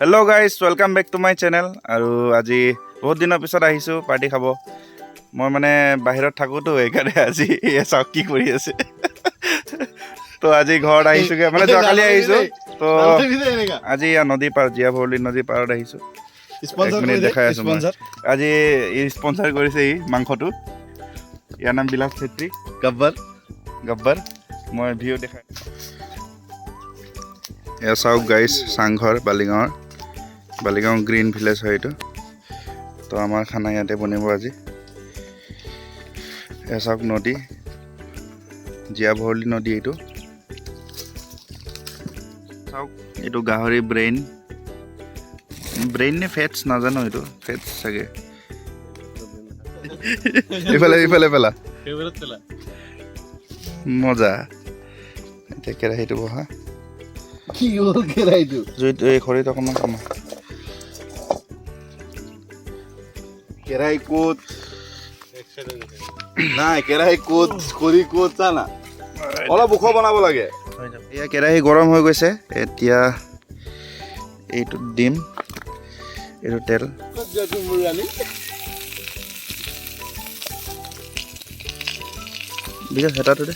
Hello guys, welcome back to my channel. আৰু আজি বহুত দিনৰ পিছত আহিছো পাৰ্টি খাব। মই মানে বাহিৰত থাকো তো এইকাৰণে আজি চাওক কি কৰি আছে। তো আজি ঘৰত আহিছোগে মানে যোৱাকালি আহিছো। তো আজি নদী পাৰ জিয়া ভৰলি নদী পাৰত আহিছো। স্পন্সৰ কৰি দেখাই আছো স্পন্সৰ। আজি স্পন্সৰ কৰিছে ই মাংসটো। ইয়াৰ নাম বিলাস চেত্ৰী গব্বৰ মই ভিডিও দেখাই। এয়া চাওক গাইস চাংঘৰ বালিগাঁও গ্ৰীণ ভিলেজ হয় এইটো। তো আমাৰ খানা ইয়াতে বনিব আজি। এয়া চাওক নদী জিয়া ভৰলি নদী এইটো। চাওক এইটো গাহৰি ব্ৰেইন নে ফেটছ নাজানো এইটো ফেটছ চাগে। ইফালে পেলা মজা। এতিয়া কেৰাহীটো বহা কি হ'ল কেৰাহীটো জুইত এই খৰিত অকণমান কমা। কেৰাহী ক'ত নাই কেৰাহী ক'ত খৰি ক'ত জানা অলপ ওখ বনাব লাগে। এয়া কেৰাহী গৰম হৈ গৈছে এতিয়া এইটো দিম এইটো তেল বিকাশ হেতাটো দে।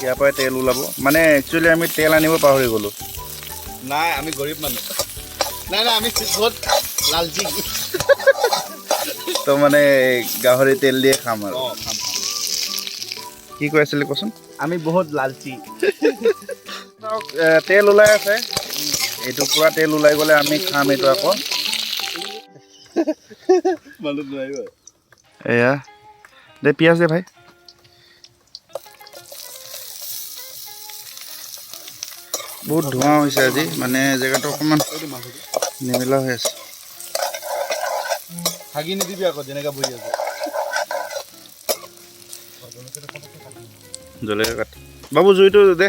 ইয়াৰ পৰাই তেল ওলাব মানে একচুৱেলি আমি তেল আনিব পাহৰি গ'লো। নাই আমি গৰীব মানুহ নাই আমি বহুত লালচি তো মানে গাহৰি তেল দিয়ে খাম আৰু কি কৈ আছিলে কচোন। আমি বহুত লালচি। তেল ওলাই আছে এইটো পুৰা তেল ওলাই গ'লে আমি খাম এইটো আকৌ। এয়া দে পিঁয়াজ দে ভাই। বহুত ধোঁৱা হৈছে আজি মানে জেগাটো অকণমান নিমিলা হৈ আছে। হাগি নিদিবি আকৌ যেনেকৈ বহি আছে। জলকীয়া কাট বাবু জুইটো দে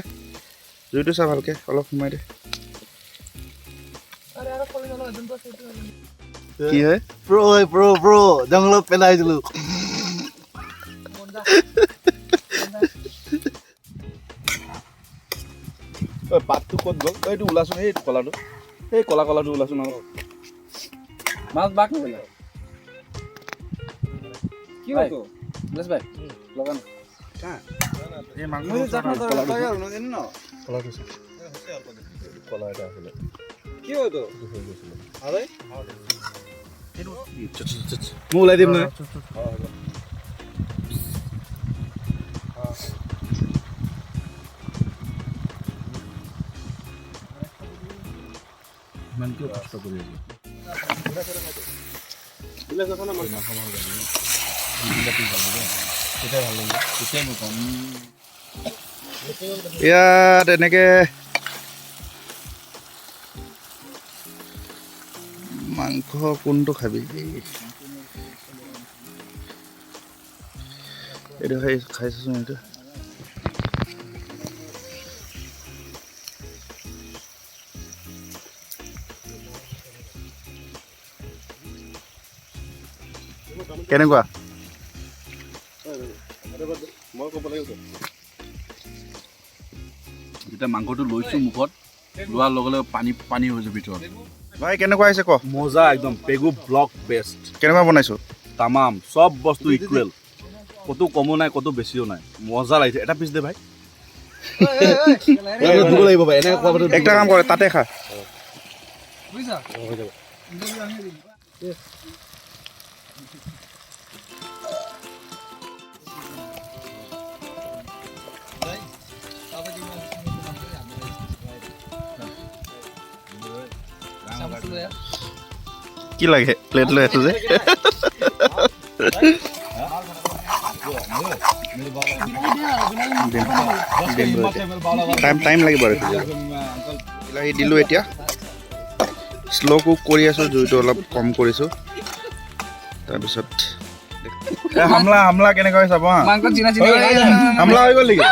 জুইটো চা ভালকৈ অলপ সোমাই দে। কি হয় প্ৰ জংঘলত পেলাই দিলো। পাতটো ক'ত গ'ল এইটো ওলাচোন এই কলাটো এই কলাটো ওলাচোন অলপ মাছ বাক নকৰিলে কি হ'ল তো প্লেছ ভাই লগা না এই মাংস কলা এটা আছিলে কি হ'ল তো আৰে মই ওলাই দিম নহয়। ইমান কিয় কষ্ট কৰি আছো ইয়াত এনেকে মাংস কোনটো খাবি এইটো খাইছোচোন এইটো কেনেকুৱা যেতিয়া মাংসটো লৈছো মুখত লোৱাৰ লগে লগে পানী হৈছে ভিতৰত। ভাই কেনেকুৱা আহিছে ক মজা একদম পেগু ব্লক বেষ্ট। কেনেকুৱা বনাইছো তামাম সব বস্তু ইকুৱেল কতো কমো নাই কতো বেছিও নাই মজা লাগিছে। এটা পিছ দে ভাই একটা কাম কৰে তাতে খা কি লাগে প্লেট লৈ আছো যে টাইম লাগিব আৰু বিলাহী দিলোঁ এতিয়া স্ল' কুক কৰি আছোঁ জুইটো অলপ কম কৰিছোঁ তাৰপিছত হামলা কেনেকৈ চাব হা হামলা হৈ গ'ল নেকি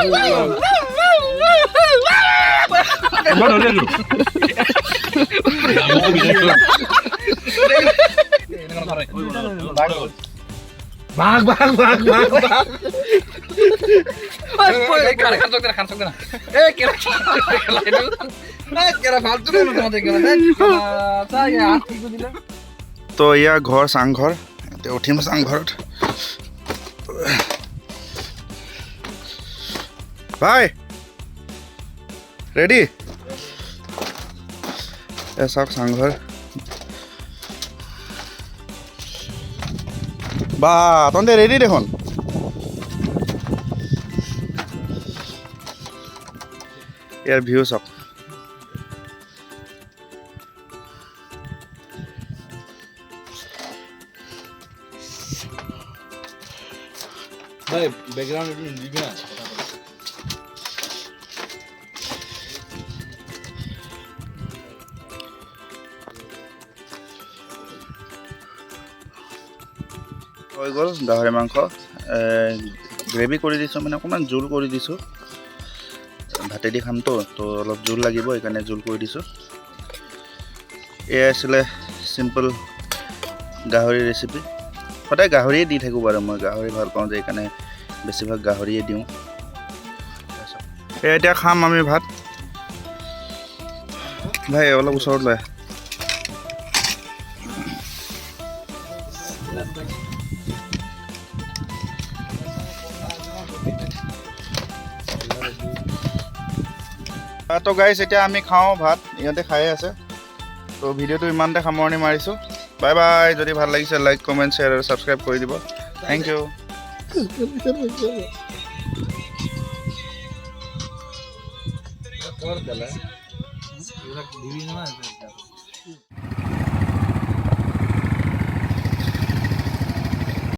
ভাগ ভাগ ভাগ ভাগ ভাগ তো এয়া ঘৰ চাংঘৰ এতিয়া উঠিম চাংঘৰত ভাই ৰেডি এ চাওক চাংঘৰ বা তহঁতে ৰেডি দেখোন ইয়াৰ ভিউ চাওক ভাই ব্যাকগ্ৰাউন্ড একটু দিবি না হৈ গ'ল গাহৰি মাংস গ্ৰেভি কৰি দিছোঁ মানে অকণমান জোল কৰি দিছোঁ ভাতেদি খামতো তো অলপ জোল লাগিব সেইকাৰণে জোল কৰি দিছোঁ এয়া আছিলে চিম্পল গাহৰি ৰেচিপি সদায় গাহৰিয়ে দি থাকোঁ বাৰু মই গাহৰি ভাল পাওঁ যে সেইকাৰণে বেছিভাগ গাহৰিয়ে দিওঁ এতিয়া খাম আমি ভাত ভাই অলপ ওচৰত লৈ তো গাইছ এতিয়া আমি খাওঁ ভাত ইয়াতে খাই আছে তো ভিডিঅ'টো ইমানতে সামৰণি মাৰিছোঁ বাই বাই যদি ভাল লাগিছে লাইক কমেণ্ট শ্বেয়াৰ আৰু ছাবস্ক্ৰাইব কৰি দিব থেংক ইউ